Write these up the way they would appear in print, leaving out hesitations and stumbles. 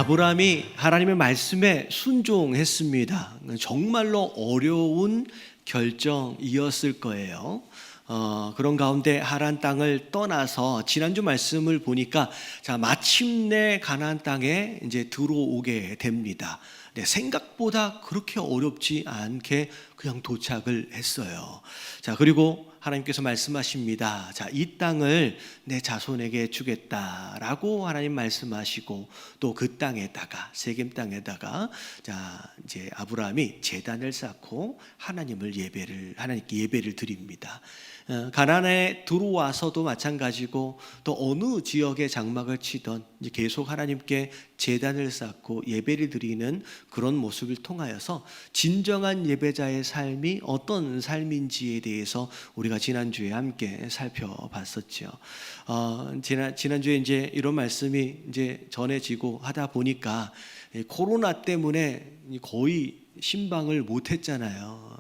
아브라함이 하나님의 말씀에 순종했습니다. 정말로 어려운 결정이었을 거예요. 그런 가운데 하란 땅을 떠나서 지난주 말씀을 보니까 마침내 가나안 땅에 이제 들어오게 됩니다. 네, 생각보다 그렇게 어렵지 않게 그냥 도착을 했어요. 그리고 하나님께서 말씀하십니다. 이 땅을 내 자손에게 주겠다라고 하나님 말씀하시고 또 그 땅에다가 세겜 땅에다가 이제 아브라함이 제단을 쌓고 하나님께 예배를 드립니다. 가나안에 들어와서도 마찬가지고 또 어느 지역에 장막을 치던 이제 계속 하나님께 제단을 쌓고 예배를 드리는 그런 모습을 통하여서 진정한 예배자의 삶이 어떤 삶인지에 대해서 우리가 지난주에 함께 살펴봤었죠. 지난주에 이제 이런 말씀이 이제 전해지고 하다 보니까 코로나 때문에 거의 신방을 못했잖아요.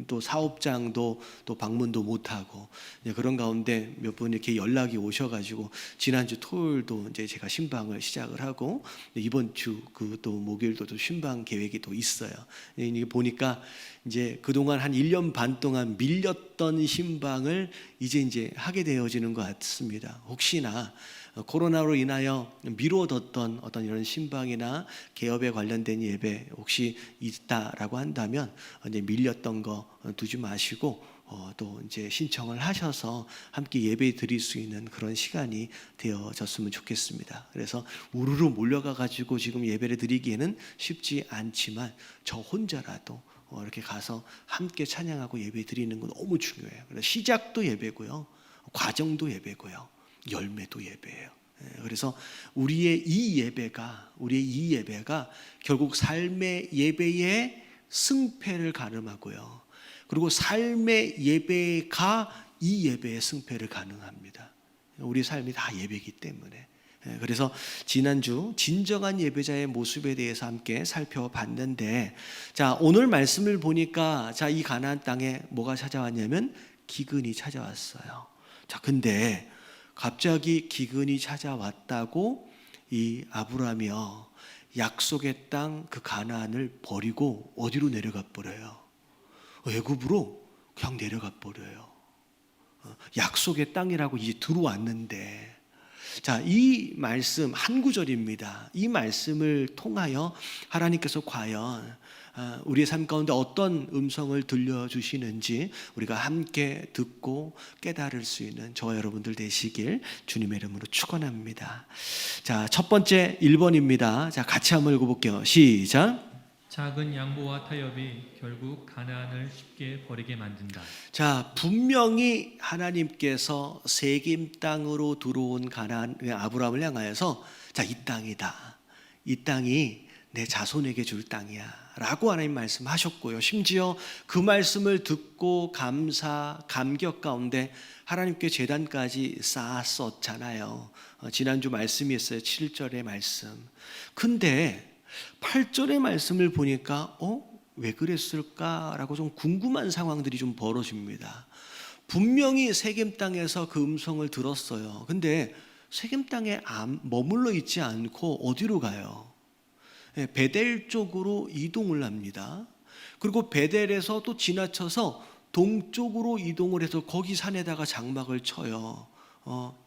또 사업장도 또 방문도 못하고 그런 가운데 몇 분 이렇게 연락이 오셔가지고 지난주 토요일도 이제 제가 신방을 시작을 하고 이번 주 그 또 목요일도 또 신방 계획이 또 있어요. 이게 보니까 이제 그동안 한 1년 반 동안 밀렸던 신방을 이제 하게 되어지는 것 같습니다. 혹시나 코로나로 인하여 미뤄뒀던 어떤 이런 신방이나 개업에 관련된 예배 혹시 있다라고 한다면 이제 밀렸던 거 두지 마시고 또 이제 신청을 하셔서 함께 예배 드릴 수 있는 그런 시간이 되어졌으면 좋겠습니다. 그래서 우르르 몰려가 가지고 지금 예배를 드리기에는 쉽지 않지만 저 혼자라도 이렇게 가서 함께 찬양하고 예배 드리는 건 너무 중요해요. 그래서 시작도 예배고요, 과정도 예배고요, 열매도 예배예요. 그래서 우리의 이 예배가 결국 삶의 예배의 승패를 가늠하고요, 그리고 삶의 예배가 이 예배의 승패를 가능합니다. 우리 삶이 다 예배이기 때문에. 그래서 지난주 진정한 예배자의 모습에 대해서 함께 살펴봤는데, 오늘 말씀을 보니까 이 가나안 땅에 뭐가 찾아왔냐면 기근이 찾아왔어요. 근데 갑자기 기근이 찾아왔다고 이 아브라함이요, 약속의 땅 그 가나안을 버리고 어디로 내려가 버려요? 애굽으로 그냥 내려가 버려요. 약속의 땅이라고 이제 들어왔는데, 이 말씀 한 구절입니다. 이 말씀을 통하여 하나님께서 과연 우리의 삶 가운데 어떤 음성을 들려주시는지 우리가 함께 듣고 깨달을 수 있는 저와 여러분들 되시길 주님의 이름으로 축원합니다. 첫 번째 1번입니다. 같이 한번 읽어볼게요. 시작. 작은 양보와 타협이 결국 가나안을 쉽게 버리게 만든다. 분명히 하나님께서 세겜 땅으로 들어온 가나안 아브라함을 향하여서 이 땅이다, 이 땅이 내 자손에게 줄 땅이야 라고 하나님 말씀하셨고요, 심지어 그 말씀을 듣고 감격 가운데 하나님께 제단까지 쌓았었잖아요. 지난주 말씀이 있어요. 7절의 말씀. 근데 8절의 말씀을 보니까 왜 그랬을까라고 좀 궁금한 상황들이 좀 벌어집니다. 분명히 세겜 땅에서 그 음성을 들었어요. 근데 세겜 땅에 머물러 있지 않고 어디로 가요? 베델 쪽으로 이동을 합니다. 그리고 베델에서 또 지나쳐서 동쪽으로 이동을 해서 거기 산에다가 장막을 쳐요.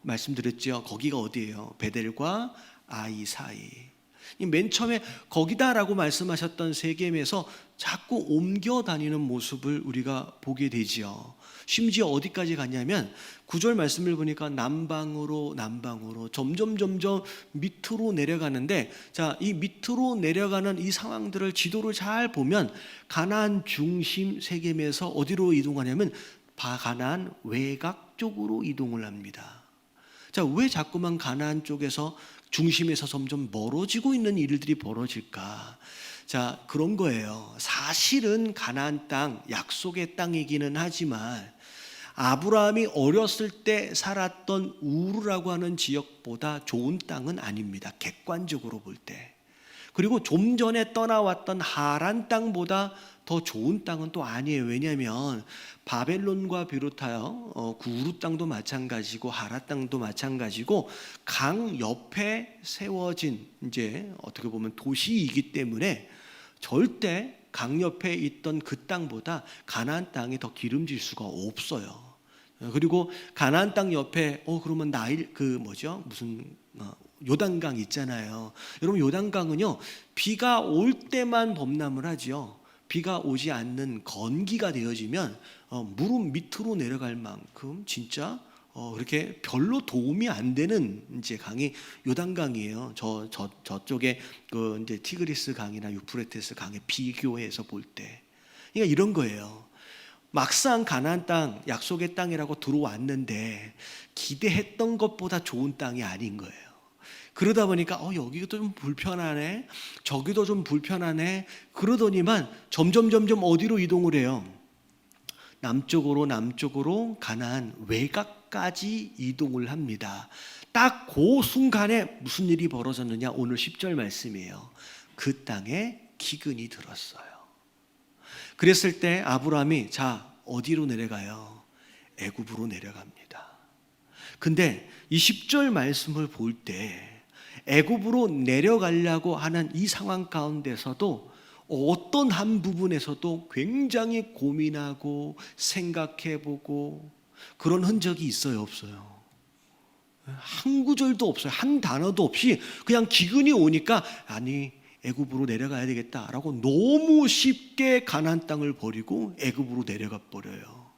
말씀드렸죠. 거기가 어디예요? 베델과 아이 사이. 맨 처음에 거기다라고 말씀하셨던 세겜에서 자꾸 옮겨 다니는 모습을 우리가 보게 되지요. 심지어 어디까지 갔냐면 9절 말씀을 보니까 남방으로 점점 밑으로 내려가는데, 이 밑으로 내려가는 이 상황들을 지도를 잘 보면 가나안 중심 세겜에서 어디로 이동하냐면 가나안 외곽 쪽으로 이동을 합니다. 왜 자꾸만 가나안 쪽에서 중심에서 점점 멀어지고 있는 일들이 벌어질까? 그런 거예요. 사실은 가나안 땅, 약속의 땅이기는 하지만 아브라함이 어렸을 때 살았던 우르라고 하는 지역보다 좋은 땅은 아닙니다. 객관적으로 볼 때. 그리고 좀 전에 떠나왔던 하란 땅보다 더 좋은 땅은 또 아니에요. 왜냐하면 바벨론과 비롯하여 구르 땅도 마찬가지고 하라 땅도 마찬가지고 강 옆에 세워진 이제 어떻게 보면 도시이기 때문에 절대 강 옆에 있던 그 땅보다 가나안 땅이 더 기름질 수가 없어요. 그리고 가나안 땅 옆에 그러면 나일 무슨 요단강 있잖아요. 여러분 요단강은요 비가 올 때만 범람을 하지요. 비가 오지 않는 건기가 되어지면 무릎 밑으로 내려갈 만큼 진짜 그렇게 별로 도움이 안 되는 이제 강이 요단강이에요. 저쪽에 그 이제 티그리스 강이나 유프레테스 강에 비교해서 볼 때, 그러니까 이런 거예요. 막상 가나안 땅, 약속의 땅이라고 들어왔는데 기대했던 것보다 좋은 땅이 아닌 거예요. 그러다 보니까 여기도 좀 불편하네, 저기도 좀 불편하네. 그러더니만 점점 어디로 이동을 해요? 남쪽으로 가나안 외곽까지 이동을 합니다. 딱 그 순간에 무슨 일이 벌어졌느냐? 오늘 10절 말씀이에요. 그 땅에 기근이 들었어요. 그랬을 때 아브라함이 자 어디로 내려가요? 애굽으로 내려갑니다. 근데 이 10절 말씀을 볼 때 애굽으로 내려가려고 하는 이 상황 가운데서도 어떤 한 부분에서도 굉장히 고민하고 생각해보고 그런 흔적이 있어요, 없어요? 한 구절도 없어요. 한 단어도 없이 그냥 기근이 오니까 아니 애굽으로 내려가야 되겠다라고 너무 쉽게 가나안 땅을 버리고 애굽으로 내려가 버려요.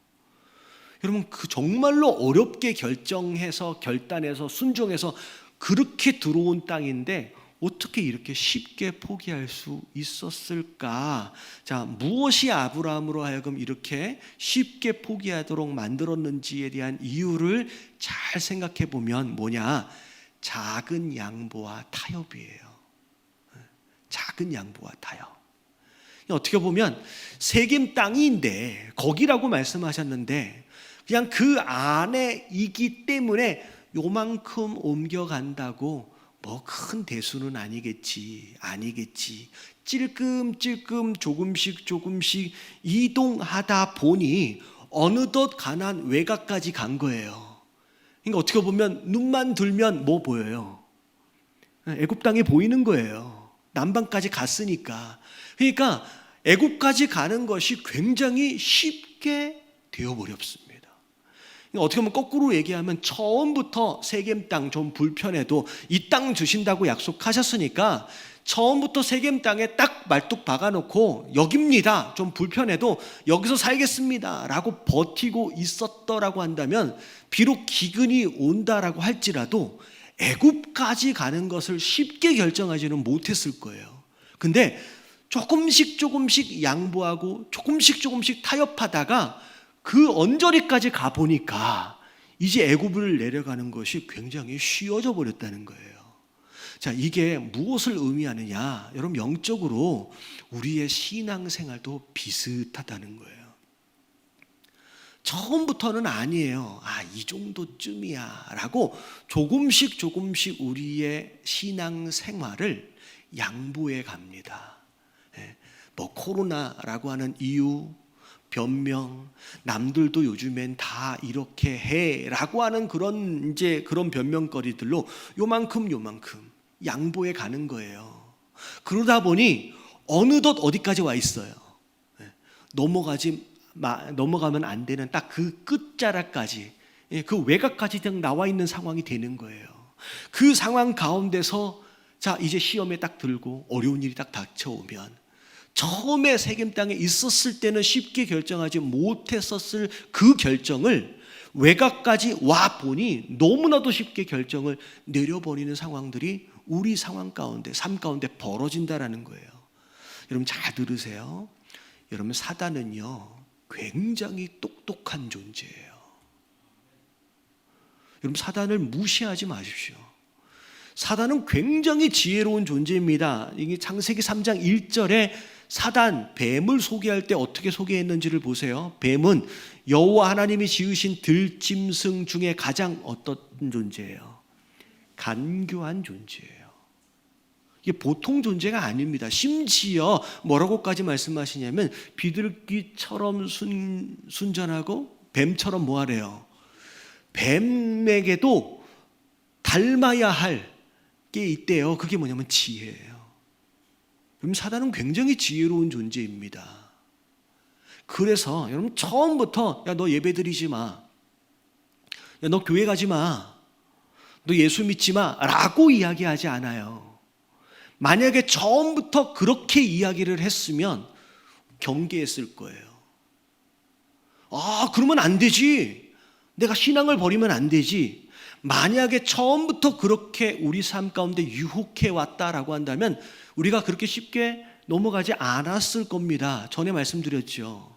여러분 그 정말로 어렵게 결정해서 결단해서 순종해서 그렇게 들어온 땅인데 어떻게 이렇게 쉽게 포기할 수 있었을까? 자, 무엇이 아브라함으로 하여금 이렇게 쉽게 포기하도록 만들었는지에 대한 이유를 잘 생각해 보면 뭐냐? 작은 양보와 타협이에요. 작은 양보와 타협. 어떻게 보면 세겜 땅인데 거기라고 말씀하셨는데 그냥 그 안에이기 때문에 요만큼 옮겨간다고 뭐 큰 대수는 아니겠지. 찔끔찔끔 조금씩 이동하다 보니 어느덧 가나안 외곽까지 간 거예요. 그러니까 어떻게 보면 눈만 들면 뭐 보여요? 애굽 땅이 보이는 거예요. 남방까지 갔으니까. 그러니까 애굽까지 가는 것이 굉장히 쉽게 되어버렸습니다. 어떻게 보면 거꾸로 얘기하면 처음부터 세겜 땅 좀 불편해도 이 땅 주신다고 약속하셨으니까 처음부터 세겜 땅에 딱 말뚝 박아놓고 여깁니다. 좀 불편해도 여기서 살겠습니다 라고 버티고 있었더라고 한다면 비록 기근이 온다라고 할지라도 애굽까지 가는 것을 쉽게 결정하지는 못했을 거예요. 근데 조금씩 양보하고 조금씩 타협하다가 그 언저리까지 가보니까 이제 애굽을 내려가는 것이 굉장히 쉬워져 버렸다는 거예요. 자, 이게 무엇을 의미하느냐? 여러분 영적으로 우리의 신앙생활도 비슷하다는 거예요. 처음부터는 아니에요. 이 정도쯤이야 라고 조금씩 우리의 신앙생활을 양보해 갑니다. 뭐 코로나라고 하는 이유, 변명, 남들도 요즘엔 다 이렇게 해라고 하는 그런 변명거리들로 요만큼 양보해 가는 거예요. 그러다 보니 어느덧 어디까지 와 있어요. 넘어가면 안 되는 딱 그 끝자락까지, 그 외곽까지 나와 있는 상황이 되는 거예요. 그 상황 가운데서 자 이제 시험에 딱 들고 어려운 일이 딱 닥쳐오면 처음에 세겜 땅에 있었을 때는 쉽게 결정하지 못했었을 그 결정을 외곽까지 와 보니 너무나도 쉽게 결정을 내려버리는 상황들이 우리 상황 가운데, 삶 가운데 벌어진다라는 거예요. 여러분 잘 들으세요. 여러분 사단은요 굉장히 똑똑한 존재예요. 여러분 사단을 무시하지 마십시오. 사단은 굉장히 지혜로운 존재입니다. 이게 창세기 3장 1절에 사단, 뱀을 소개할 때 어떻게 소개했는지를 보세요. 뱀은 여호와 하나님이 지으신 들짐승 중에 가장 어떤 존재예요? 간교한 존재예요. 이게 보통 존재가 아닙니다. 심지어 뭐라고까지 말씀하시냐면 비둘기처럼 순전하고 뱀처럼 뭐하래요? 뱀에게도 닮아야 할 게 있대요. 그게 뭐냐면 지혜예요. 그럼 사단은 굉장히 지혜로운 존재입니다. 그래서 여러분 처음부터 야, 너 예배 드리지 마. 야, 너 교회 가지 마. 너 예수 믿지 마. 라고 이야기하지 않아요. 만약에 처음부터 그렇게 이야기를 했으면 경계했을 거예요. 아, 그러면 안 되지. 내가 신앙을 버리면 안 되지. 만약에 처음부터 그렇게 우리 삶 가운데 유혹해 왔다라고 한다면 우리가 그렇게 쉽게 넘어가지 않았을 겁니다. 전에 말씀드렸죠.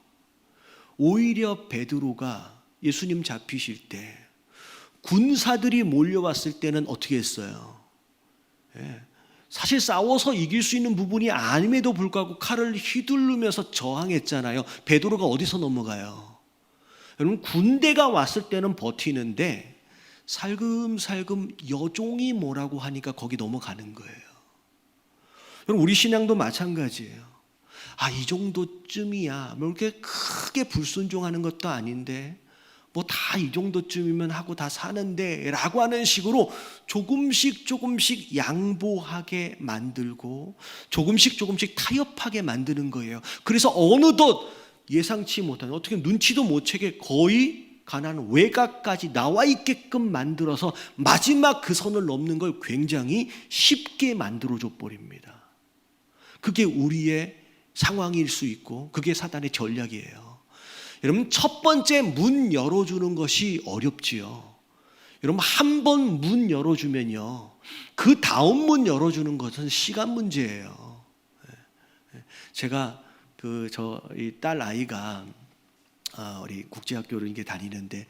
오히려 베드로가 예수님 잡히실 때 군사들이 몰려왔을 때는 어떻게 했어요? 사실 싸워서 이길 수 있는 부분이 아님에도 불구하고 칼을 휘두르면서 저항했잖아요. 베드로가 어디서 넘어가요? 여러분 군대가 왔을 때는 버티는데 살금살금 여종이 뭐라고 하니까 거기 넘어가는 거예요. 여러분 우리 신앙도 마찬가지예요. 아, 이 정도쯤이야. 뭐 이렇게 크게 불순종하는 것도 아닌데 뭐 다 이 정도쯤이면 하고 다 사는데 라고 하는 식으로 조금씩 양보하게 만들고 조금씩 타협하게 만드는 거예요. 그래서 어느덧 예상치 못한 어떻게 눈치도 못 채게 거의 가나안 외곽까지 나와 있게끔 만들어서 마지막 그 선을 넘는 걸 굉장히 쉽게 만들어줘 버립니다. 그게 우리의 상황일 수 있고 그게 사단의 전략이에요. 여러분 첫 번째 문 열어주는 것이 어렵지요. 여러분 한 번 문 열어주면요 그 다음 문 열어주는 것은 시간 문제예요. 제가 저희 딸 아이가 우리 국제학교를 이게 다니는데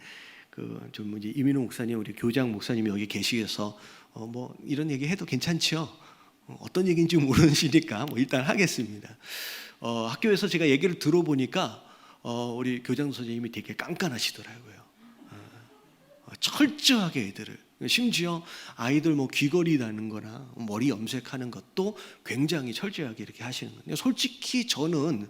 좀 이제 이민호 목사님 우리 교장 목사님이 여기 계시서 뭐 이런 얘기 해도 괜찮죠? 어떤 얘기인지 모르시니까 뭐 일단 하겠습니다. 학교에서 제가 얘기를 들어보니까 우리 교장 선생님이 되게 깐깐하시더라고요. 철저하게 애들을 심지어 아이들 뭐 귀걸이 다는 거나 머리 염색하는 것도 굉장히 철저하게 이렇게 하시는 거예요. 솔직히 저는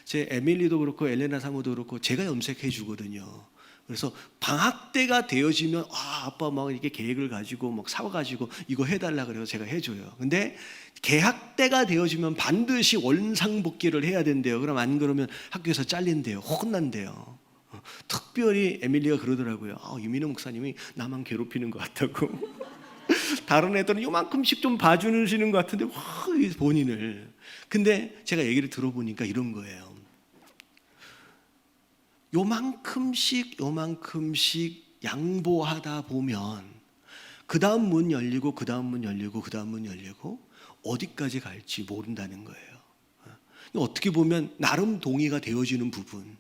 제 에밀리도 그렇고 엘레나 사모도 그렇고 제가 염색해 주거든요. 그래서 방학 때가 되어지면 아빠 막 이렇게 계획을 가지고 막 사와가지고 이거 해달라 그래서 제가 해줘요. 근데 개학 때가 되어지면 반드시 원상복귀를 해야 된대요. 그럼 안 그러면 학교에서 잘린대요. 혼난대요. 특별히 에밀리가 그러더라고요. 이민호 목사님이 나만 괴롭히는 것 같다고. 다른 애들은 요만큼씩 좀 봐주시는 것 같은데 본인을. 근데 제가 얘기를 들어보니까 이런 거예요. 요만큼씩 양보하다 보면 그 다음 문 열리고 그 다음 문 열리고 그 다음 문 열리고 어디까지 갈지 모른다는 거예요. 어떻게 보면 나름 동의가 되어지는 부분.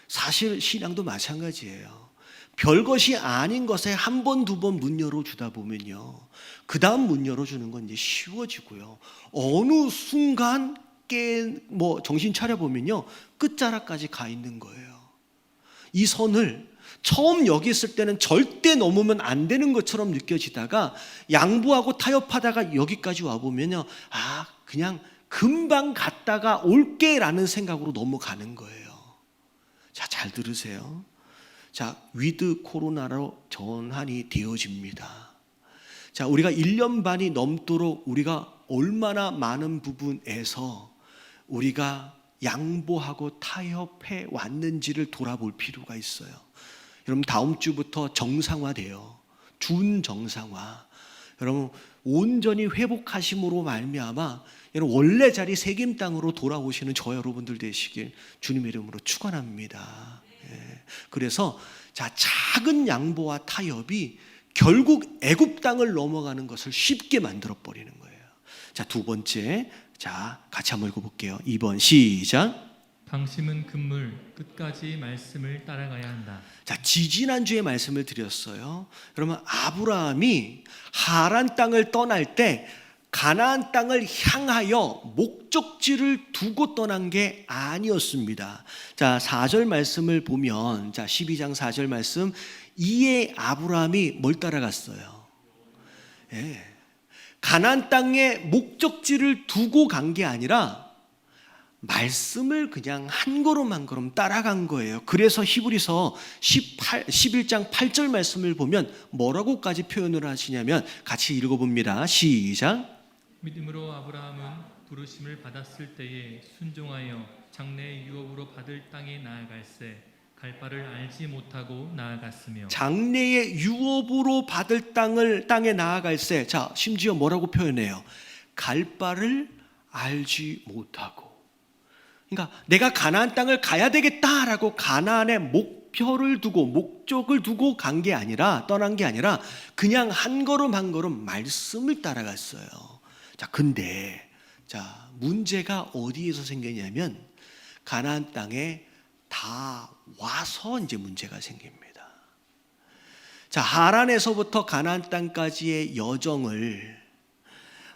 사실 신앙도 마찬가지예요. 별것이 아닌 것에 한 번, 두 번 문 열어주다 보면요 그 다음 문 열어주는 건 이제 쉬워지고요 어느 순간 정신 차려보면요 끝자락까지 가 있는 거예요. 이 선을 처음 여기 있을 때는 절대 넘으면 안 되는 것처럼 느껴지다가 양보하고 타협하다가 여기까지 와보면요 그냥 금방 갔다가 올게라는 생각으로 넘어가는 거예요. 자, 잘 들으세요. 자, 위드 코로나로 전환이 되어집니다. 자, 우리가 1년 반이 넘도록 우리가 얼마나 많은 부분에서 우리가 양보하고 타협해 왔는지를 돌아볼 필요가 있어요. 여러분 다음 주부터 정상화돼요. 준정상화. 여러분 온전히 회복하심으로 말미암아 여러분 원래 자리 새김 땅으로 돌아오시는 저 여러분들 되시길 주님의 이름으로 축원합니다. 그래서 자 작은 양보와 타협이 결국 애굽 땅을 넘어가는 것을 쉽게 만들어 버리는 거예요. 자, 두 번째, 자 같이 한번 읽어볼게요. 2번 시작. 방심은 금물 끝까지 말씀을 따라가야 한다. 자, 지지난주에 말씀을 드렸어요. 그러면 아브라함이 하란 땅을 떠날 때 가나안 땅을 향하여 목적지를 두고 떠난 게 아니었습니다. 자, 4절 말씀을 보면, 자, 12장 4절 말씀, 이에 아브라함이 뭘 따라갔어요? 가나안 땅에 목적지를 두고 간 게 아니라 말씀을 그냥 한 걸음 한 걸음 따라간 거예요. 그래서 히브리서 11장 8절 말씀을 보면 뭐라고까지 표현을 하시냐면 같이 읽어봅니다. 시작. 믿음으로 아브라함은 부르심을 받았을 때에 순종하여 장래의 유업으로 받을 땅에 나아갈새 갈 바를 알지 못하고 나아갔으며. 장래의 유업으로 받을 땅에 나아갈새. 자, 심지어 뭐라고 표현해요? 갈 바를 알지 못하고. 그러니까 내가 가나안 땅을 가야 되겠다라고 가나안의 목표를 두고 목적을 두고 간 게 아니라 떠난 게 아니라 그냥 한 걸음 한 걸음 말씀을 따라갔어요. 자, 근데 자, 문제가 어디에서 생기냐면 가나안 땅에 다 와서 이제 문제가 생깁니다. 자, 하란에서부터 가나안 땅까지의 여정을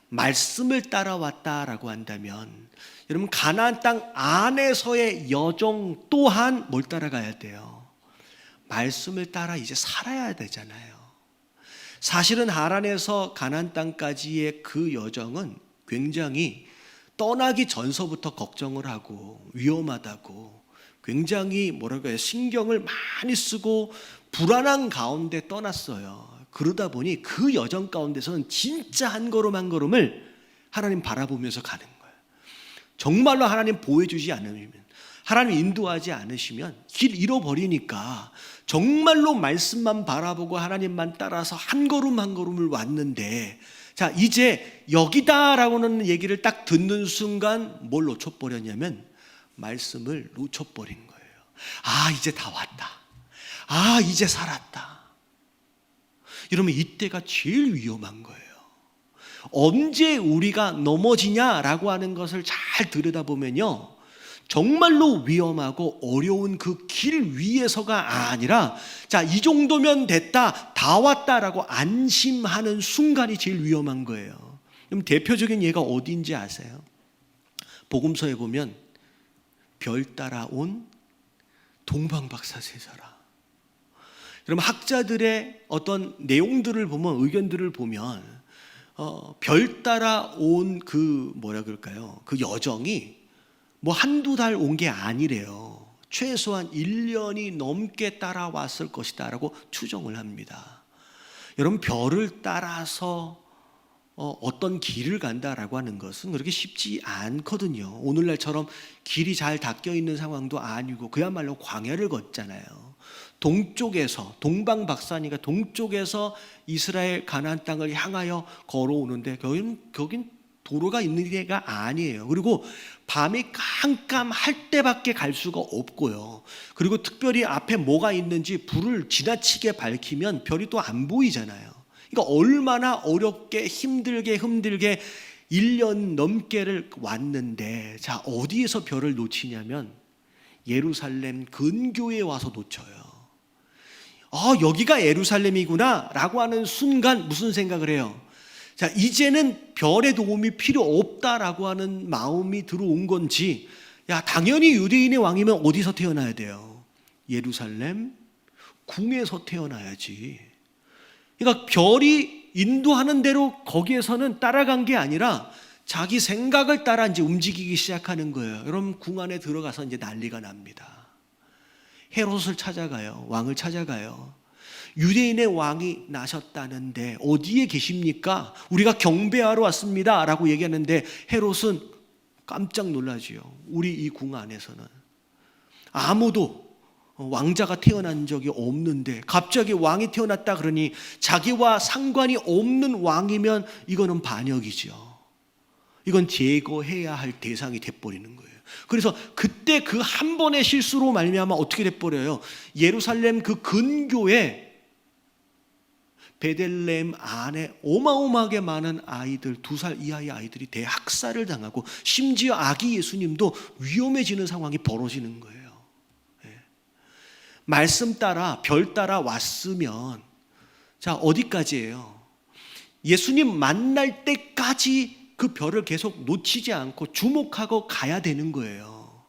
말씀을 따라왔다라고 한다면 여러분 가나안 땅 안에서의 여정 또한 뭘 따라가야 돼요? 말씀을 따라 이제 살아야 되잖아요. 사실은 하란에서 가나안 땅까지의 그 여정은 굉장히 떠나기 전서부터 걱정을 하고 위험하다고 굉장히 뭐랄까요 신경을 많이 쓰고 불안한 가운데 떠났어요. 그러다 보니 그 여정 가운데서는 진짜 한 걸음 한 걸음을 하나님 바라보면서 가는 거예요. 정말로 하나님 보여주지 않으면 하나님 인도하지 않으시면 길 잃어버리니까 정말로 말씀만 바라보고 하나님만 따라서 한 걸음 한 걸음을 왔는데 자 이제 여기다라고는 얘기를 딱 듣는 순간 뭘 놓쳐버렸냐면 말씀을 놓쳐버린 거예요. 아 이제 다 왔다. 아 이제 살았다. 여러분 이때가 제일 위험한 거예요. 언제 우리가 넘어지냐라고 하는 것을 잘 들여다보면요 정말로 위험하고 어려운 그 길 위에서가 아니라 자, 이 정도면 됐다, 다 왔다라고 안심하는 순간이 제일 위험한 거예요. 그럼 대표적인 예가 어디인지 아세요? 복음서에 보면 별 따라온 동방박사 세 사람. 여러분 학자들의 어떤 내용들을 보면 의견들을 보면 별 따라온 그 뭐라 그럴까요? 그 여정이 뭐 한두 달 온 게 아니래요. 최소한 1년이 넘게 따라왔을 것이다 라고 추정을 합니다. 여러분 별을 따라서 어떤 길을 간다라고 하는 것은 그렇게 쉽지 않거든요. 오늘날처럼 길이 잘 닦여 있는 상황도 아니고 그야말로 광야를 걷잖아요. 동쪽에서 동방박사니까 동쪽에서 이스라엘 가나안 땅을 향하여 걸어오는데 거긴 도로가 있는 데가 아니에요. 그리고 밤이 깜깜할 때밖에 갈 수가 없고요. 그리고 특별히 앞에 뭐가 있는지 불을 지나치게 밝히면 별이 또 안 보이잖아요. 그러니까 얼마나 어렵게 힘들게 1년 넘게를 왔는데 자 어디에서 별을 놓치냐면 예루살렘 근교에 와서 놓쳐요. 여기가 예루살렘이구나 라고 하는 순간 무슨 생각을 해요? 자, 이제는 별의 도움이 필요 없다라고 하는 마음이 들어온 건지, 야, 당연히 유대인의 왕이면 어디서 태어나야 돼요? 예루살렘 궁에서 태어나야지. 그러니까 별이 인도하는 대로 거기에서는 따라간 게 아니라 자기 생각을 따라 이제 움직이기 시작하는 거예요. 여러분 궁 안에 들어가서 이제 난리가 납니다. 헤롯을 찾아가요. 왕을 찾아가요. 유대인의 왕이 나셨다는데 어디에 계십니까? 우리가 경배하러 왔습니다 라고 얘기하는데 헤롯은 깜짝 놀라지요. 우리 이 궁 안에서는 아무도 왕자가 태어난 적이 없는데 갑자기 왕이 태어났다 그러니 자기와 상관이 없는 왕이면 이거는 반역이죠. 이건 제거해야 할 대상이 돼버리는 거예요. 그래서 그때 그 한 번의 실수로 말미암아 어떻게 돼버려요? 예루살렘 그 근교에 베들레헴 안에 어마어마하게 많은 아이들 2살 이하의 아이들이 대학살을 당하고 심지어 아기 예수님도 위험해지는 상황이 벌어지는 거예요. 말씀 따라 별 따라 왔으면 자 어디까지예요? 예수님 만날 때까지 그 별을 계속 놓치지 않고 주목하고 가야 되는 거예요.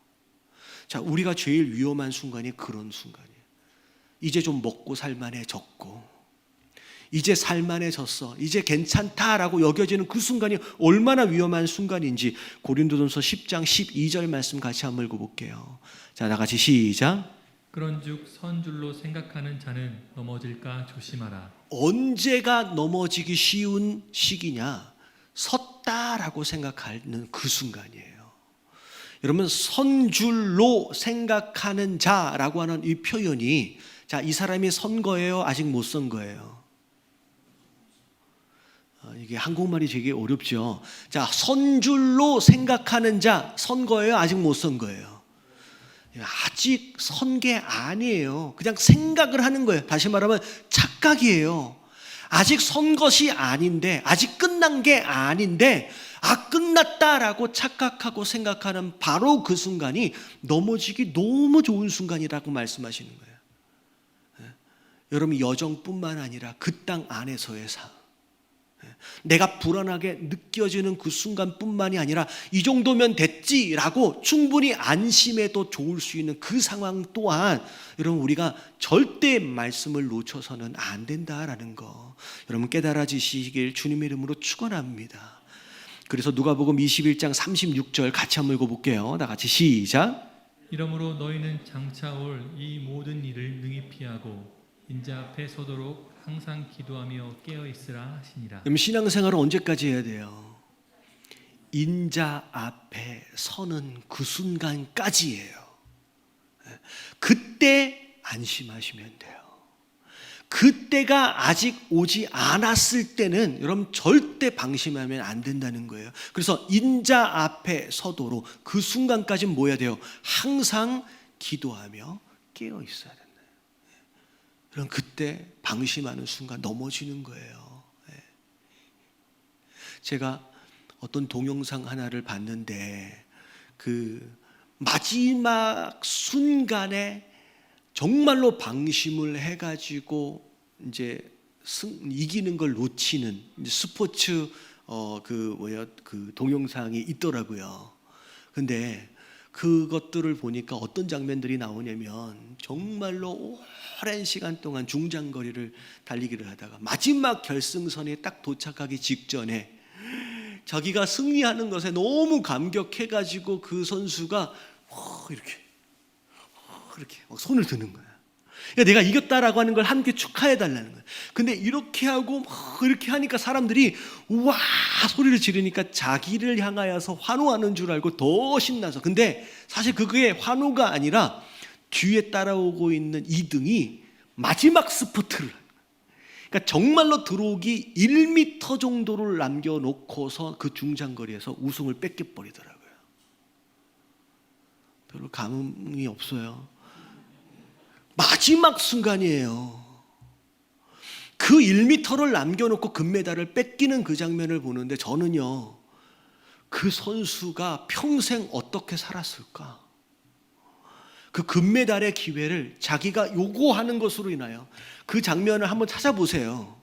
자 우리가 제일 위험한 순간이 그런 순간이에요. 이제 좀 먹고 살만해졌고 이제 살만해졌어, 이제 괜찮다라고 여겨지는 그 순간이 얼마나 위험한 순간인지 고린도전서 10장 12절 말씀 같이 한번 읽어볼게요. 자, 나같이 시작. 그런즉 선 줄로 생각하는 자는 넘어질까 조심하라. 언제가 넘어지기 쉬운 시기냐? 섰다라고 생각하는 그 순간이에요. 여러분, 선줄로 생각하는 자라고 하는 이 표현이, 자, 이 사람이 선 거예요? 아직 못 선 거예요? 이게 한국말이 되게 어렵죠. 자, 선줄로 생각하는 자, 선 거예요? 아직 못 선 거예요? 아직 선 게 아니에요. 그냥 생각을 하는 거예요. 다시 말하면 착각이에요. 아직 선 것이 아닌데, 아직 끝난 게 아닌데, 끝났다라고 착각하고 생각하는 바로 그 순간이 넘어지기 너무 좋은 순간이라고 말씀하시는 거예요. 여러분, 여정뿐만 아니라 그 땅 안에서의 삶, 내가 불안하게 느껴지는 그 순간뿐만이 아니라 이 정도면 됐지라고 충분히 안심해도 좋을 수 있는 그 상황 또한 여러분, 우리가 절대 말씀을 놓쳐서는 안 된다라는 거 여러분 깨달아지시길 주님의 이름으로 축원합니다. 그래서 누가복음 21장 36절 같이 한번 읽어볼게요. 다 같이 시작. 이러므로 너희는 장차 올 이 모든 일을 능히 피하고 인자 앞에 서도록 항상 기도하며 깨어 있으라 하시니라. 그럼 신앙생활을 언제까지 해야 돼요? 인자 앞에 서는 그 순간까지예요. 그때 안심하시면 돼요. 그때가 아직 오지 않았을 때는 여러분 절대 방심하면 안 된다는 거예요. 그래서 인자 앞에 서도록 그 순간까지는 뭐 해야 돼요? 항상 기도하며 깨어 있어야 된다. 그럼 그때 방심하는 순간 넘어지는 거예요. 제가 어떤 동영상 하나를 봤는데 그 마지막 순간에 정말로 방심을 해가지고 이제 이기는 걸 놓치는 이제 스포츠 그 동영상이 있더라고요. 근데 그것들을 보니까 어떤 장면들이 나오냐면 정말로 오랜 시간 동안 중장거리를 달리기를 하다가 마지막 결승선에 딱 도착하기 직전에 자기가 승리하는 것에 너무 감격해가지고 그 선수가 이렇게 막 손을 드는 거야. 그러니까 내가 이겼다라고 하는 걸 함께 축하해달라는 거야. 근데 이렇게 하고 이렇게 하니까 사람들이 우와 소리를 지르니까 자기를 향하여서 환호하는 줄 알고 더 신나서. 근데 사실 그게 환호가 아니라 뒤에 따라오고 있는 2등이 마지막 스퍼트를, 그러니까 정말로 들어오기 1m 정도를 남겨놓고서 그 중장거리에서 우승을 뺏겨버리더라고요. 별로 감흥이 없어요. 마지막 순간이에요. 그 1m를 남겨놓고 금메달을 뺏기는 그 장면을 보는데 저는요, 그 선수가 평생 어떻게 살았을까? 그 금메달의 기회를 자기가 요구하는 것으로 인하여 그 장면을 한번 찾아보세요.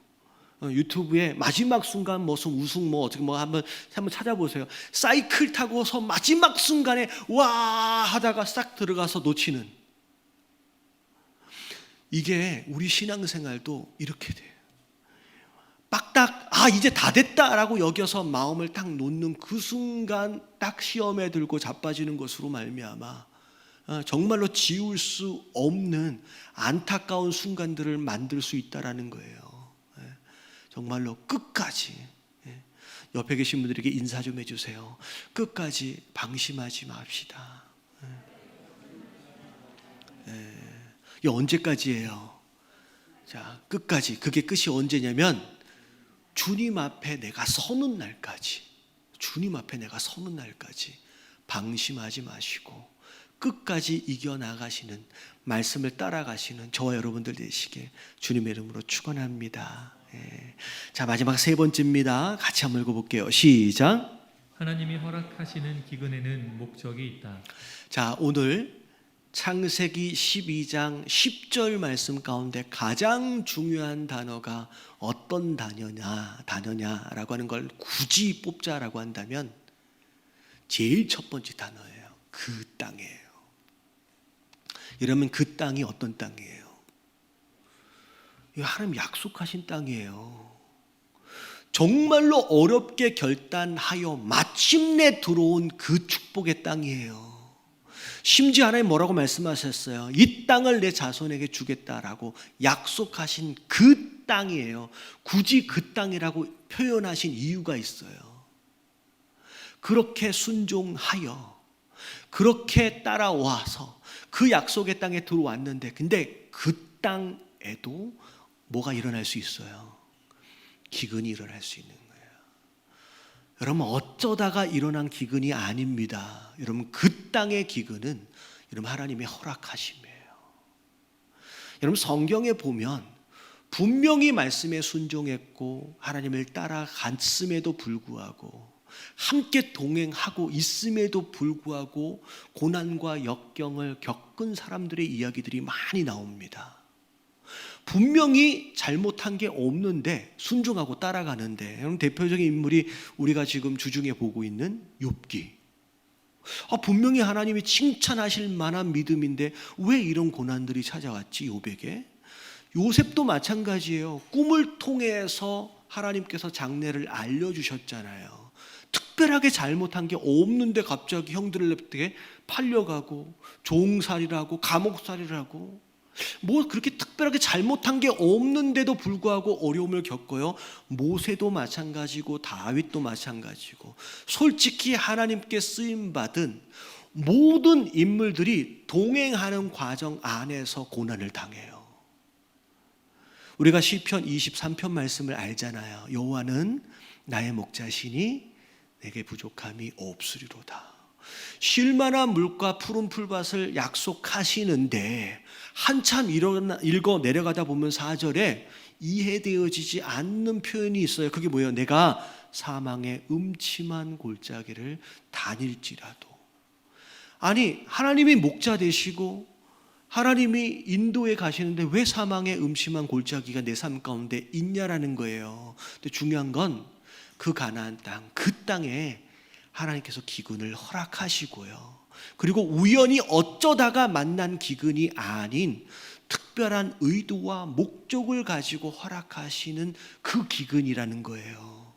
유튜브에 마지막 순간 무슨 우승 어떻게 한번 찾아보세요. 사이클 타고서 마지막 순간에 와 하다가 싹 들어가서 놓치는, 이게 우리 신앙생활도 이렇게 돼요. 빡딱 이제 다 됐다라고 여겨서 마음을 딱 놓는 그 순간 딱 시험에 들고 자빠지는 것으로 말미암아 정말로 지울 수 없는 안타까운 순간들을 만들 수 있다라는 거예요. 정말로 끝까지 옆에 계신 분들에게 인사 좀 해주세요. 끝까지 방심하지 맙시다. 이게 언제까지예요? 자, 끝까지. 그게 끝이 언제냐면 주님 앞에 내가 서는 날까지, 주님 앞에 내가 서는 날까지 방심하지 마시고 끝까지 이겨나가시는, 말씀을 따라가시는 저와 여러분들 되시길 주님의 이름으로 축원합니다. 자, 마지막 세 번째입니다. 같이 한번 읽어볼게요. 시작. 하나님이 허락하시는 기근에는 목적이 있다. 자, 오늘 창세기 12장 10절 말씀 가운데 가장 중요한 단어가 어떤 단어냐라고 하는 걸 굳이 뽑자라고 한다면 제일 첫 번째 단어예요. 그 땅이에요. 여러분, 그 땅이 어떤 땅이에요? 하나님 약속하신 땅이에요. 정말로 어렵게 결단하여 마침내 들어온 그 축복의 땅이에요. 심지어 하나님 뭐라고 말씀하셨어요? 이 땅을 내 자손에게 주겠다라고 약속하신 그 땅이에요. 굳이 그 땅이라고 표현하신 이유가 있어요. 그렇게 순종하여 그렇게 따라와서 그 약속의 땅에 들어왔는데, 근데 그 땅에도 뭐가 일어날 수 있어요? 기근이 일어날 수 있는 거예요. 여러분, 어쩌다가 일어난 기근이 아닙니다. 여러분, 그 땅의 기근은 여러분 하나님의 허락하심이에요. 여러분, 성경에 보면 분명히 말씀에 순종했고 하나님을 따라갔음에도 불구하고, 함께 동행하고 있음에도 불구하고 고난과 역경을 겪은 사람들의 이야기들이 많이 나옵니다. 분명히 잘못한 게 없는데 순종하고 따라가는데, 여러분 대표적인 인물이 우리가 지금 주중에 보고 있는 욥기. 분명히 하나님이 칭찬하실 만한 믿음인데 왜 이런 고난들이 찾아왔지 욥에게? 요셉도 마찬가지예요. 꿈을 통해서 하나님께서 장래를 알려주셨잖아요. 특별하게 잘못한 게 없는데 갑자기 형들에게 팔려가고 종살이라고 감옥살이라고, 뭐 그렇게 특별하게 잘못한 게 없는데도 불구하고 어려움을 겪어요. 모세도 마찬가지고 다윗도 마찬가지고, 솔직히 하나님께 쓰임받은 모든 인물들이 동행하는 과정 안에서 고난을 당해요. 우리가 시편 23편 말씀을 알잖아요. 여호와는 나의 목자시니 내게 부족함이 없으리로다. 쉴만한 물과 푸른 풀밭을 약속하시는데 한참 읽어 내려가다 보면 4절에 이해되어지지 않는 표현이 있어요. 그게 뭐예요? 내가 사망의 음침한 골짜기를 다닐지라도. 아니, 하나님이 목자 되시고 하나님이 인도에 가시는데 왜 사망의 음침한 골짜기가 내 삶 가운데 있냐라는 거예요. 근데 중요한 건 그 가나안 땅, 그 땅에 하나님께서 기근을 허락하시고요. 그리고 우연히 어쩌다가 만난 기근이 아닌 특별한 의도와 목적을 가지고 허락하시는 그 기근이라는 거예요.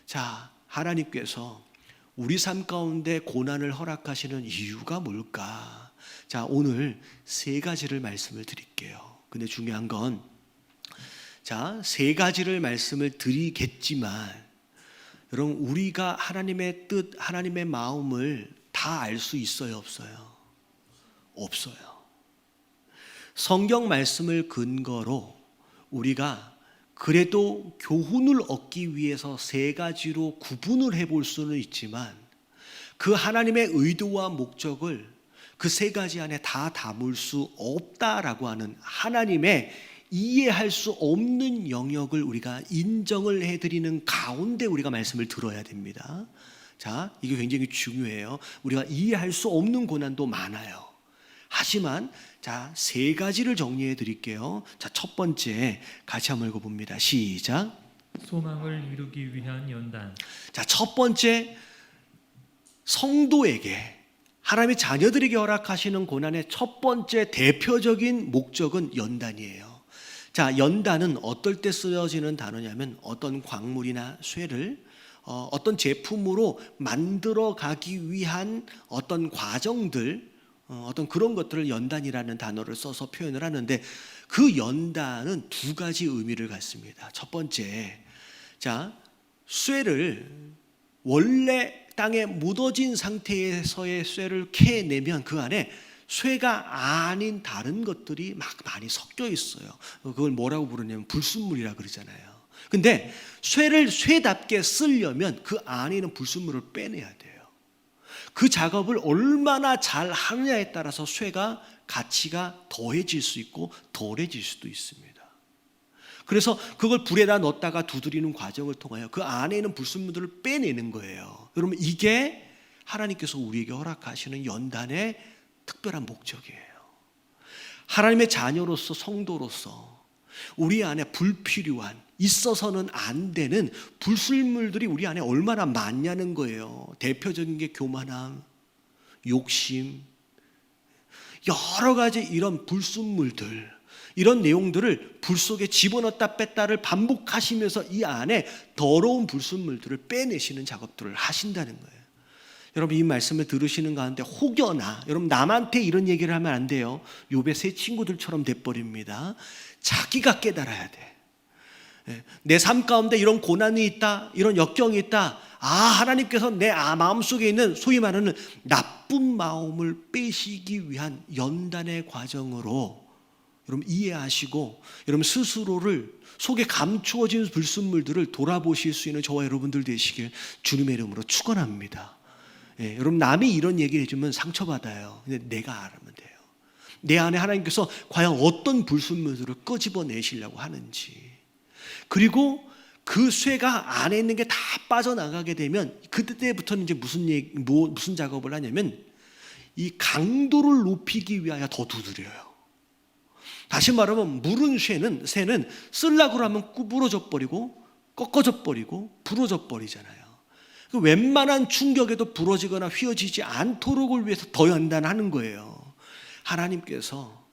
자, 하나님께서 우리 삶 가운데 고난을 허락하시는 이유가 뭘까? 자, 오늘 3가지를 말씀을 드릴게요. 근데 중요한 건, 자, 3가지를 말씀을 드리겠지만 여러분, 우리가 하나님의 뜻, 하나님의 마음을 다 알 수 있어요, 없어요? 없어요. 성경 말씀을 근거로 우리가 그래도 교훈을 얻기 위해서 3가지로 구분을 해볼 수는 있지만, 그 하나님의 의도와 목적을 그 3가지 안에 다 담을 수 없다라고 하는 하나님의 이해할 수 없는 영역을 우리가 인정을 해드리는 가운데 우리가 말씀을 들어야 됩니다. 자, 이게 굉장히 중요해요. 우리가 이해할 수 없는 고난도 많아요. 하지만 자, 3가지를 정리해 드릴게요. 자, 첫 번째 같이 한번 읽어봅니다. 시작. 소망을 이루기 위한 연단. 자, 첫 번째, 성도에게, 하나님의 자녀들에게 허락하시는 고난의 첫 번째 대표적인 목적은 연단이에요. 자, 연단은 어떨 때 쓰여지는 단어냐면, 어떤 광물이나 쇠를 어떤 제품으로 만들어 가기 위한 어떤 과정들, 어떤 그런 것들을 연단이라는 단어를 써서 표현을 하는데, 그 연단은 2가지 의미를 갖습니다. 첫 번째, 자, 쇠를 원래 땅에 묻어진 상태에서의 쇠를 캐내면 그 안에 쇠가 아닌 다른 것들이 막 많이 섞여 있어요. 그걸 뭐라고 부르냐면 불순물이라 그러잖아요. 근데 쇠를 쇠답게 쓰려면 그 안에 있는 불순물을 빼내야 돼요. 그 작업을 얼마나 잘 하느냐에 따라서 쇠가 가치가 더해질 수 있고 덜해질 수도 있습니다. 그래서 그걸 불에다 넣었다가 두드리는 과정을 통하여 그 안에 있는 불순물들을 빼내는 거예요. 여러분, 이게 하나님께서 우리에게 허락하시는 연단의 특별한 목적이에요. 하나님의 자녀로서, 성도로서 우리 안에 불필요한, 있어서는 안 되는 불순물들이 우리 안에 얼마나 많냐는 거예요. 대표적인 게 교만함, 욕심, 여러 가지 이런 불순물들, 이런 내용들을 불 속에 집어넣었다 뺐다를 반복하시면서 이 안에 더러운 불순물들을 빼내시는 작업들을 하신다는 거예요. 여러분, 이 말씀을 들으시는 가운데 혹여나 여러분 남한테 이런 얘기를 하면 안 돼요. 욥의 세 친구들처럼 돼버립니다. 자기가 깨달아야 돼. 내 삶 가운데 이런 고난이 있다, 이런 역경이 있다. 하나님께서 내 마음속에 있는 소위 말하는 나쁜 마음을 빼시기 위한 연단의 과정으로 여러분 이해하시고 여러분 스스로를 속에 감추어진 불순물들을 돌아보실 수 있는 저와 여러분들 되시길 주님의 이름으로 축원합니다. 여러분, 남이 이런 얘기를 해주면 상처받아요. 근데 내가 알면 돼요. 내 안에 하나님께서 과연 어떤 불순물들을 끄집어내시려고 하는지, 그리고 그 쇠가 안에 있는 게 다 빠져나가게 되면 그때부터는 이제 무슨 작업을 하냐면 이 강도를 높이기 위하여 더 두드려요. 다시 말하면 무른 새는 쓰려고 하면 부러져 버리고 꺾어져 버리고 부러져 버리잖아요. 웬만한 충격에도 부러지거나 휘어지지 않도록을 위해서 더 연단하는 거예요. 하나님께서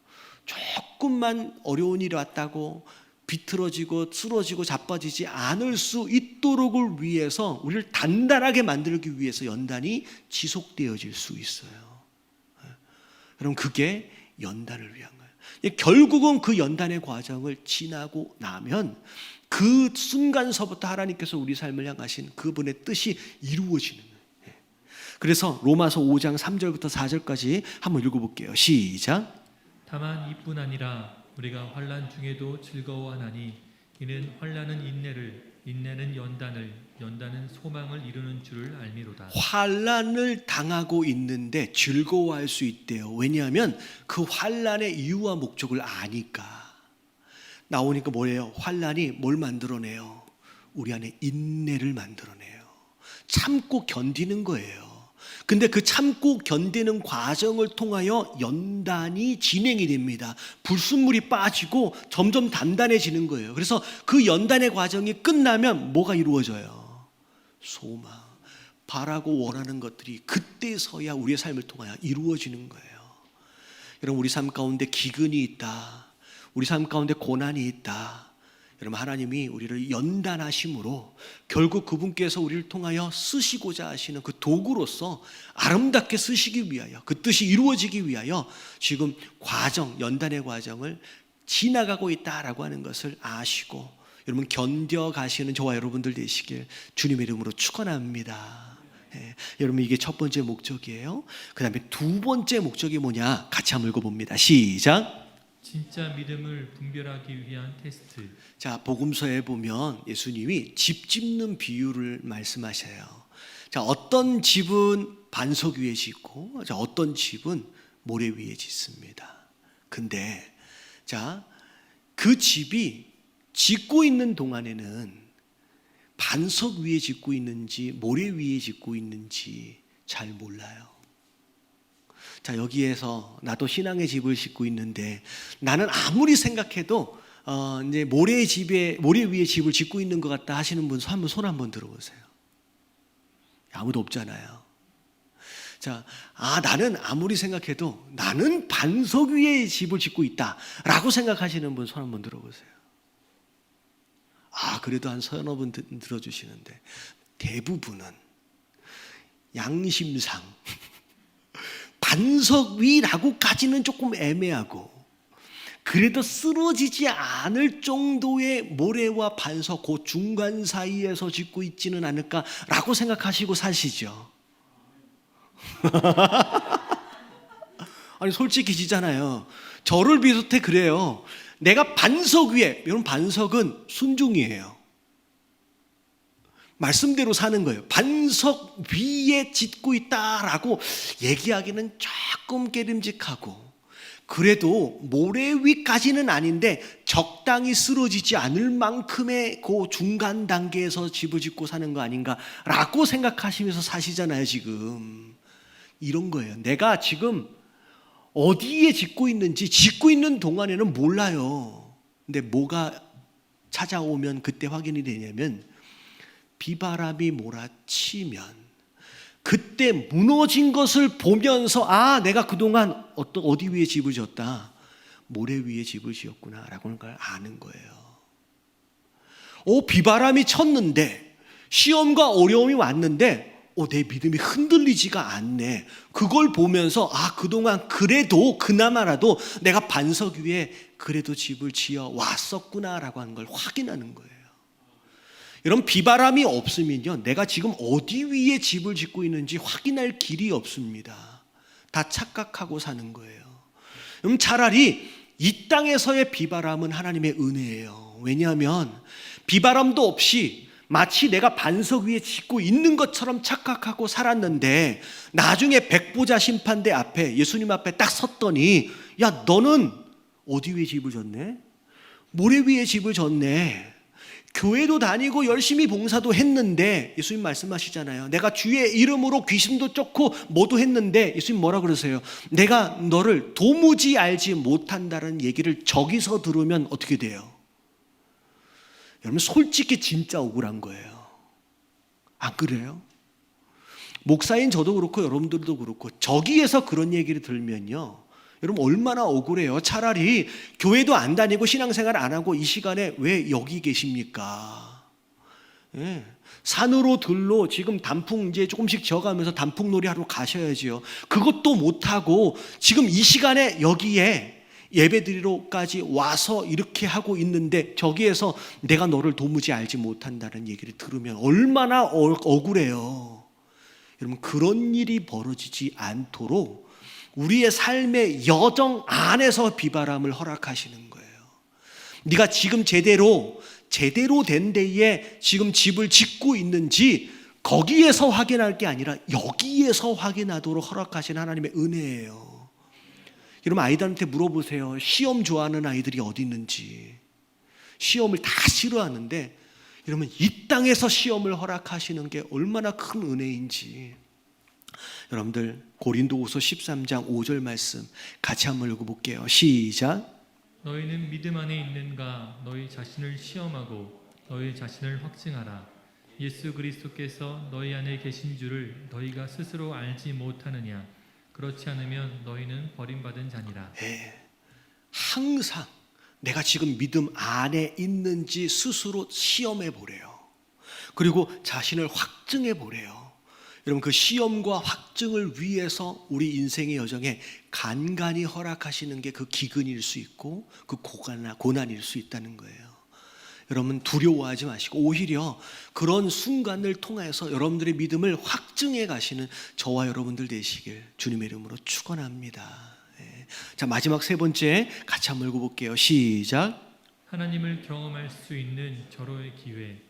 조금만 어려운 일이 왔다고 비틀어지고 쓰러지고 자빠지지 않을 수 있도록을 위해서 우리를 단단하게 만들기 위해서 연단이 지속되어질 수 있어요. 여러분, 그게 연단을 위한 거예요. 결국은 그 연단의 과정을 지나고 나면 그 순간서부터 하나님께서 우리 삶을 향하신 그분의 뜻이 이루어지는 거예요. 그래서 로마서 5장 3절부터 4절까지 한번 읽어볼게요. 시작. 다만 이뿐 아니라 우리가 환난 중에도 즐거워하나니 이는 환난은 인내를, 인내는 연단을, 연단은 소망을 이루는 줄을 알미로다. 환난을 당하고 있는데 즐거워할 수 있대요. 왜냐하면 그 환난의 이유와 목적을 아니까. 나오니까 뭐예요? 환난이 뭘 만들어내요? 우리 안에 인내를 만들어내요. 참고 견디는 거예요. 근데 그 참고 견디는 과정을 통하여 연단이 진행이 됩니다. 불순물이 빠지고 점점 단단해지는 거예요. 그래서 그 연단의 과정이 끝나면 뭐가 이루어져요? 소망, 바라고 원하는 것들이 그때서야 우리의 삶을 통하여 이루어지는 거예요. 여러분, 우리 삶 가운데 기근이 있다, 우리 삶 가운데 고난이 있다. 여러분, 하나님이 우리를 연단하심으로 결국 그분께서 우리를 통하여 쓰시고자 하시는 그 도구로서 아름답게 쓰시기 위하여, 그 뜻이 이루어지기 위하여 지금 연단의 과정을 지나가고 있다라고 하는 것을 아시고 여러분 견뎌가시는 저와 여러분들 되시길 주님의 이름으로 축원합니다. 여러분, 이게 첫 번째 목적이에요. 그 다음에 두 번째 목적이 뭐냐? 같이 한번 읽어봅니다. 시작. 진짜 믿음을 분별하기 위한 테스트. 자, 복음서에 보면 예수님이 집 짓는 비유를 말씀하셔요. 자, 어떤 집은 반석 위에 짓고, 자, 어떤 집은 모래 위에 짓습니다. 근데 자, 그 집이 짓고 있는 동안에는 반석 위에 짓고 있는지 모래 위에 짓고 있는지 잘 몰라요. 자, 여기에서 나도 신앙의 집을 짓고 있는데 나는 아무리 생각해도 이제 모래 위에 집을 짓고 있는 것 같다 하시는 분 손 한번 들어보세요. 아무도 없잖아요. 자, 나는 아무리 생각해도 나는 반석 위에 집을 짓고 있다라고 생각하시는 분 손 한번 들어보세요. 그래도 한 서너 분 들어주시는데 대부분은 양심상 반석 위라고까지는 조금 애매하고 그래도 쓰러지지 않을 정도의 모래와 반석 그 중간 사이에서 짓고 있지는 않을까라고 생각하시고 사시죠. 아니, 솔직히지잖아요. 저를 비롯해 그래요. 내가 반석 위에, 여러분, 반석은 순종이에요. 말씀대로 사는 거예요. 반석 위에 짓고 있다라고 얘기하기는 조금 깨림직하고, 그래도 모래 위까지는 아닌데 적당히 쓰러지지 않을 만큼의 그 중간 단계에서 집을 짓고 사는 거 아닌가라고 생각하시면서 사시잖아요. 지금 이런 거예요. 내가 지금 어디에 짓고 있는지 짓고 있는 동안에는 몰라요. 근데 뭐가 찾아오면 그때 확인이 되냐면 비바람이 몰아치면 그때 무너진 것을 보면서 내가 그동안 어디 위에 집을 졌다, 모래 위에 집을 지었구나라고 하는 걸 아는 거예요. 비바람이 쳤는데, 시험과 어려움이 왔는데 내 믿음이 흔들리지가 않네. 그걸 보면서 그동안 그래도 그나마라도 내가 반석 위에 그래도 집을 지어 왔었구나라고 하는 걸 확인하는 거예요. 여러분, 비바람이 없으면요, 내가 지금 어디 위에 집을 짓고 있는지 확인할 길이 없습니다. 다 착각하고 사는 거예요. 그럼 차라리 이 땅에서의 비바람은 하나님의 은혜예요. 왜냐하면 비바람도 없이 마치 내가 반석 위에 짓고 있는 것처럼 착각하고 살았는데, 나중에 백보자 심판대 앞에, 예수님 앞에 딱 섰더니, 야, 너는 어디 위에 집을 졌네? 모래 위에 집을 졌네. 교회도 다니고 열심히 봉사도 했는데, 예수님 말씀하시잖아요. 내가 주의 이름으로 귀신도 쫓고 뭐도 했는데, 예수님 뭐라 그러세요? 내가 너를 도무지 알지 못한다는 얘기를 저기서 들으면 어떻게 돼요? 여러분, 솔직히 진짜 억울한 거예요. 안 그래요? 목사인 저도 그렇고 여러분들도 그렇고 저기에서 그런 얘기를 들면요, 여러분 얼마나 억울해요. 차라리 교회도 안 다니고 신앙생활 안 하고 이 시간에 왜 여기 계십니까? 예. 산으로 들로 지금 단풍 이제 조금씩 져가면서 단풍놀이 하러 가셔야지요. 그것도 못하고 지금 이 시간에 여기에 예배드리러까지 와서 이렇게 하고 있는데, 저기에서 내가 너를 도무지 알지 못한다는 얘기를 들으면 얼마나 억울해요. 여러분, 그런 일이 벌어지지 않도록 우리의 삶의 여정 안에서 비바람을 허락하시는 거예요. 네가 지금 제대로 된 데에 지금 집을 짓고 있는지 거기에서 확인할 게 아니라 여기에서 확인하도록 허락하신 하나님의 은혜예요. 여러분, 아이들한테 물어보세요. 시험 좋아하는 아이들이 어디 있는지. 시험을 다 싫어하는데, 여러분, 이 땅에서 시험을 허락하시는 게 얼마나 큰 은혜인지. 여러분들, 고린도후서 13장 5절 말씀 같이 한번 읽어볼게요. 시작. 너희는 믿음 안에 있는가? 너희 자신을 시험하고 너희 자신을 확증하라. 예수 그리스도께서 너희 안에 계신 줄을 너희가 스스로 알지 못하느냐? 그렇지 않으면 너희는 버림받은 자니라. 항상 내가 지금 믿음 안에 있는지 스스로 시험해 보래요. 그리고 자신을 확증해 보래요. 여러분, 그 시험과 확증을 위해서 우리 인생의 여정에 간간히 허락하시는 게 그 기근일 수 있고 그 고난일 수 있다는 거예요. 여러분, 두려워하지 마시고 오히려 그런 순간을 통해서 여러분들의 믿음을 확증해 가시는 저와 여러분들 되시길 주님의 이름으로 축원합니다. 자, 마지막 세 번째 같이 한번 읽어볼게요. 시작. 하나님을 경험할 수 있는 절호의 기회.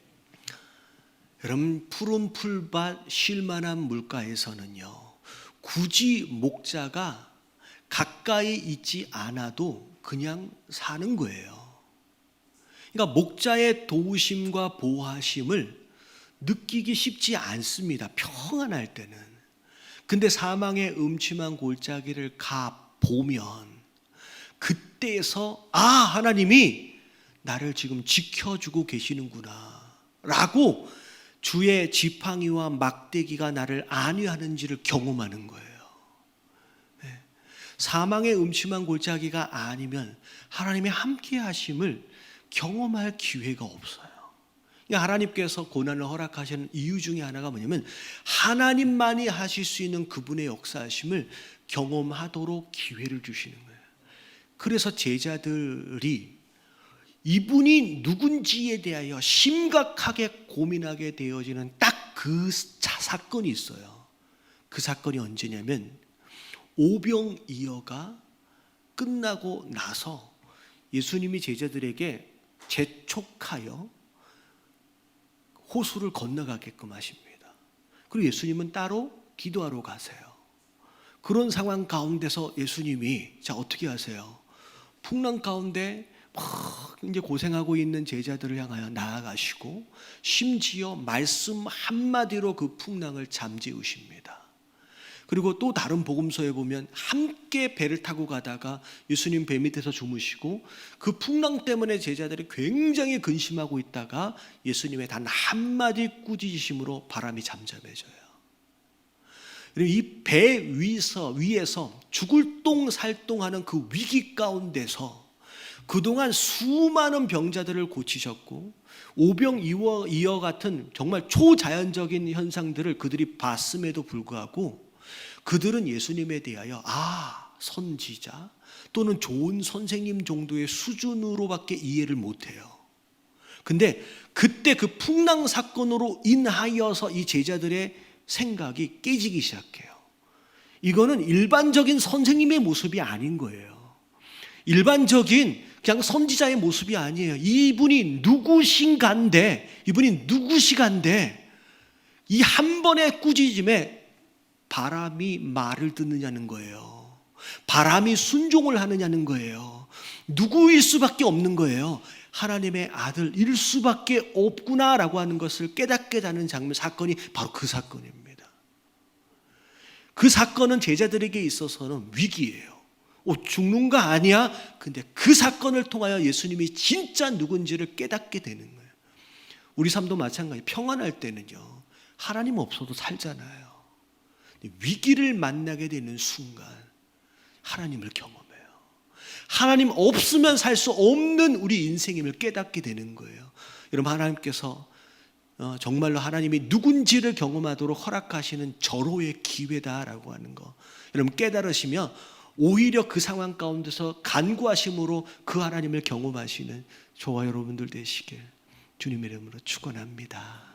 여러분, 푸른 풀밭 쉴만한 물가에서는요, 굳이 목자가 가까이 있지 않아도 그냥 사는 거예요. 그러니까 목자의 도우심과 보호하심을 느끼기 쉽지 않습니다. 평안할 때는. 근데 사망의 음침한 골짜기를 가보면 그때에서 하나님이 나를 지금 지켜주고 계시는구나 라고 주의 지팡이와 막대기가 나를 안위하는지를 경험하는 거예요. 사망의 음침한 골짜기가 아니면 하나님의 함께 하심을 경험할 기회가 없어요. 하나님께서 고난을 허락하시는 이유 중에 하나가 뭐냐면 하나님만이 하실 수 있는 그분의 역사하심을 경험하도록 기회를 주시는 거예요. 그래서 제자들이 이분이 누군지에 대하여 심각하게 고민하게 되어지는 딱 그 사건이 있어요. 그 사건이 언제냐면 오병이어가 끝나고 나서 예수님이 제자들에게 재촉하여 호수를 건너가게끔 하십니다. 그리고 예수님은 따로 기도하러 가세요. 그런 상황 가운데서 예수님이 어떻게 하세요? 풍랑 가운데 막 이제 고생하고 있는 제자들을 향하여 나아가시고 심지어 말씀 한마디로 그 풍랑을 잠재우십니다. 그리고 또 다른 복음서에 보면 함께 배를 타고 가다가 예수님 배 밑에서 주무시고 그 풍랑 때문에 제자들이 굉장히 근심하고 있다가 예수님의 단 한마디 꾸짖으심으로 바람이 잠잠해져요. 이 배 위에서 죽을 똥살똥하는 그 위기 가운데서 그동안 수많은 병자들을 고치셨고 오병이어 같은 정말 초자연적인 현상들을 그들이 봤음에도 불구하고 그들은 예수님에 대하여 선지자 또는 좋은 선생님 정도의 수준으로밖에 이해를 못해요. 근데 그때 그 풍랑 사건으로 인하여서 이 제자들의 생각이 깨지기 시작해요. 이거는 일반적인 선생님의 모습이 아닌 거예요. 일반적인 그냥 선지자의 모습이 아니에요. 이분이 누구시간데 이 한 번의 꾸짖음에 바람이 말을 듣느냐는 거예요. 바람이 순종을 하느냐는 거예요. 누구일 수밖에 없는 거예요. 하나님의 아들일 수밖에 없구나라고 하는 것을 깨닫게 되는 사건이 바로 그 사건입니다. 그 사건은 제자들에게 있어서는 위기예요. 죽는 거 아니야? 근데 그 사건을 통하여 예수님이 진짜 누군지를 깨닫게 되는 거예요. 우리 삶도 마찬가지. 평안할 때는요, 하나님 없어도 살잖아요. 위기를 만나게 되는 순간 하나님을 경험해요. 하나님 없으면 살 수 없는 우리 인생임을 깨닫게 되는 거예요. 여러분, 하나님께서 정말로 하나님이 누군지를 경험하도록 허락하시는 절호의 기회다라고 하는 거 여러분 깨달으시면 오히려 그 상황 가운데서 간구하심으로 그 하나님을 경험하시는 저와 여러분들 되시길 주님의 이름으로 축원합니다.